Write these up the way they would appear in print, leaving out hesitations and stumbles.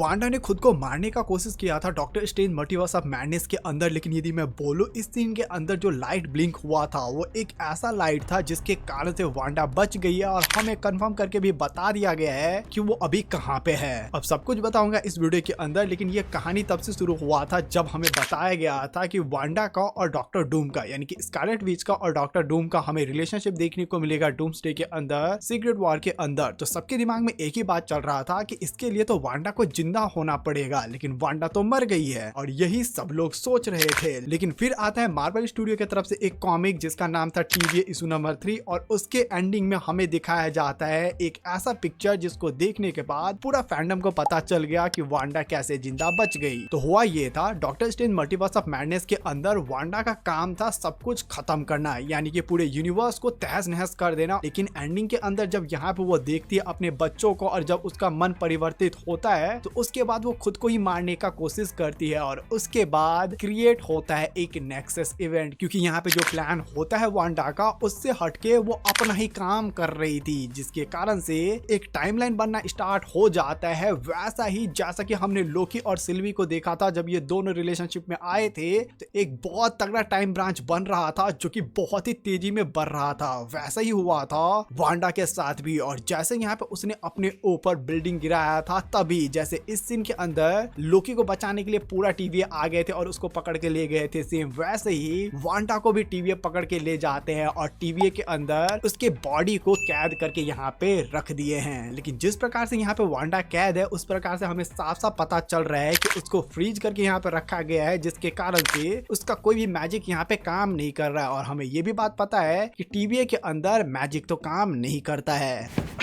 Wanda ने खुद को मारने का कोशिश किया था doctor strange multiverse of madness के अंदर, लेकिन यदि मैं बोलूं इस सीन के अंदर जो लाइट ब्लिंक हुआ था वो एक ऐसा लाइट था जिसके कारण से वांडा बच गई है और हमें कंफर्म करके भी बता दिया गया है कि वो अभी कहां पे है। अब सब कुछ बताऊंगा इस वीडियो के अंदर, लेकिन ये कहानी तब से शुरू हुआ था जब हमें बताया गया था कि वांडा का और डॉक्टर डूम का, यानी कि स्कारलेट विच का और डॉक्टर डूम का हमें रिलेशनशिप देखने को मिलेगा डूम्सडे के अंदर, सीक्रेट वॉर के अंदर। तो सबके दिमाग में एक ही बात चल रहा था कि इसके लिए तो वांडा को जिंदा होना पड़ेगा, लेकिन वांडा तो मर गई है और यही सब लोग सोच रहे थे। लेकिन फिर आता है मार्वल स्टूडियो की तरफ से एक कॉमिक जिसका नाम था TVA इशू नंबर 3 और उसके एंडिंग में हमें दिखाया जाता है एक ऐसा पिक्चर जिसको देखने के बाद पूरा फैंडम को पता चल गया कि वांडा कैसे जिंदा बच गई। तो हुआ ये था, doctor strange multiverse of madness के अंदर वांडा का काम था सब कुछ खत्म करना, यानी कि पूरे यूनिवर्स को तहस नहस कर देना। लेकिन एंडिंग के अंदर जब यहाँ पे वो देखती है अपने बच्चों को और जब उसका मन परिवर्तित होता है तो उसके बाद वो खुद को ही मारने का कोशिश करती है और उसके बाद क्रिएट होता है एक नेक्सस इवेंट, क्योंकि यहाँ पे जो प्लान होता है वांडा का उससे हटके वो अपना ही काम कर रही थी, जिसके कारण से एक टाइमलाइन बनना स्टार्ट हो जाता है। वैसा ही जैसा कि हमने लोकी और सिल्वी को देखा था जब ये दोनों रिलेशनशिप में आए थे, तो एक बहुत तगड़ा टाइम ब्रांच बन रहा था जो कि बहुत ही तेजी में बढ़ रहा था। वैसा ही हुआ था वांडा के साथ भी, और जैसे यहाँ पे उसने अपने ऊपर बिल्डिंग गिराया था तभी जैसे इस सीन के अंदर लोकी को बचाने के लिए पूरा TVA आ गए थे और उसको पकड़ के ले गए थे, सेम वैसे ही वांडा को भी TVA पकड़ के ले जाते हैं और TVA के अंदर उसके बॉडी को कैद करके यहाँ पे रख दिए हैं। लेकिन जिस प्रकार से यहाँ पे वांडा कैद है उस प्रकार से हमें साफ साफ पता चल रहा है कि उसको फ्रीज करके यहाँ पे रखा गया है, जिसके कारण से उसका कोई भी मैजिक यहाँ पे काम नहीं कर रहा है। और हमें ये भी बात पता है कि TVA के अंदर मैजिक तो काम नहीं करता है।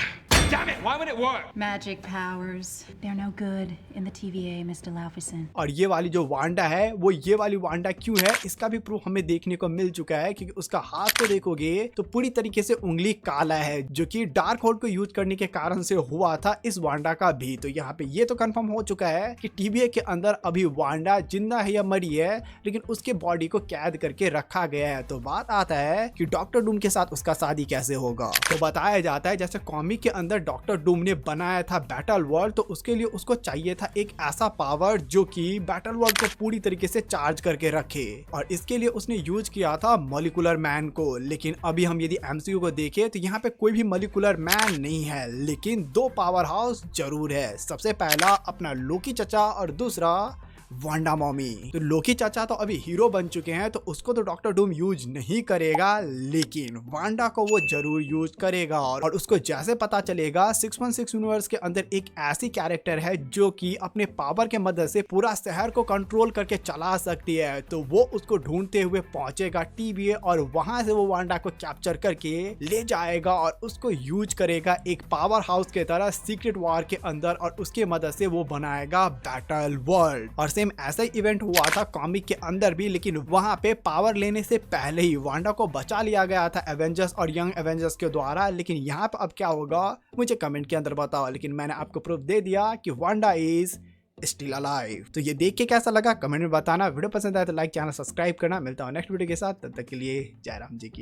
Damn it! Why would it work? Magic powers. They're no good in the TVA, Mr. Laufeyson. और ये वाली जो वांडा है वो ये वाली वांडा क्यों है इसका भी प्रूफ हमें देखने को मिल चुका है, क्योंकि उसका हाथ को देखोगे तो पूरी तरीके से उंगली काला है, जो कि डार्क होल्ड को यूज करने के कारण से हुआ था इस वांडा का भी। तो यहाँ पे ये तो कंफर्म हो चुका है कि TVA के अंदर अभी वांडा जिंदा है या मरी है, लेकिन उसके बॉडी को कैद करके रखा गया है। तो बात आता है कि डॉक्टर डूम के साथ उसका शादी कैसे होगा। तो बताया जाता है जैसे कॉमिक के अंदर डॉक्टर डूम ने बनाया था बैटल वर्ल्ड, तो उसके लिए उसको चाहिए था एक ऐसा पावर जो कि बैटल वर्ल्ड को पूरी तरीके से चार्ज करके रखे, और इसके लिए उसने यूज किया था मॉलिक्यूलर मैन को। लेकिन अभी हम यदि MCU को देखें तो यहाँ पे कोई भी मॉलिक्यूलर मैन नहीं है, लेकिन दो पावर हाउस जरूर है। सबसे पहला अपना लोकी चचा और दूसरा वांडा मॉमी। तो लोकी चाचा तो अभी हीरो बन चुके हैं तो उसको तो डॉक्टर डूम यूज नहीं करेगा, लेकिन वांडा को वो जरूर यूज करेगा। और उसको जैसे पता चलेगा 616 यूनिवर्स के अंदर एक ऐसी कैरेक्टर है जो कि अपने पावर के मदद से पूरा शहर को कंट्रोल करके चला सकती है, तो वो उसको ढूंढते हुए पहुंचेगा TVA और वहां से वो वांडा को कैप्चर करके ले जाएगा और उसको यूज करेगा एक पावर हाउस के तरह सीक्रेट वॉर के अंदर, और उसके मदद से वो बनाएगा बैटल वर्ल्ड। और सेम ऐसा ही इवेंट हुआ था कॉमिक के अंदर भी, लेकिन वहां पे पावर लेने से पहले ही वांडा को बचा लिया गया था एवेंजर्स और यंग एवेंजर्स के द्वारा। लेकिन यहाँ पे अब क्या होगा मुझे कमेंट के अंदर बताओ, लेकिन मैंने आपको प्रूफ दे दिया कि वांडा इज स्टिल अलाइव। तो ये देख के कैसा लगा कमेंट में बताना। वीडियो पसंद आया तो लाइक, चैनल सब्सक्राइब करना। मिलता हूँ नेक्स्ट वीडियो के साथ, तब तक के लिए जय राम जी की।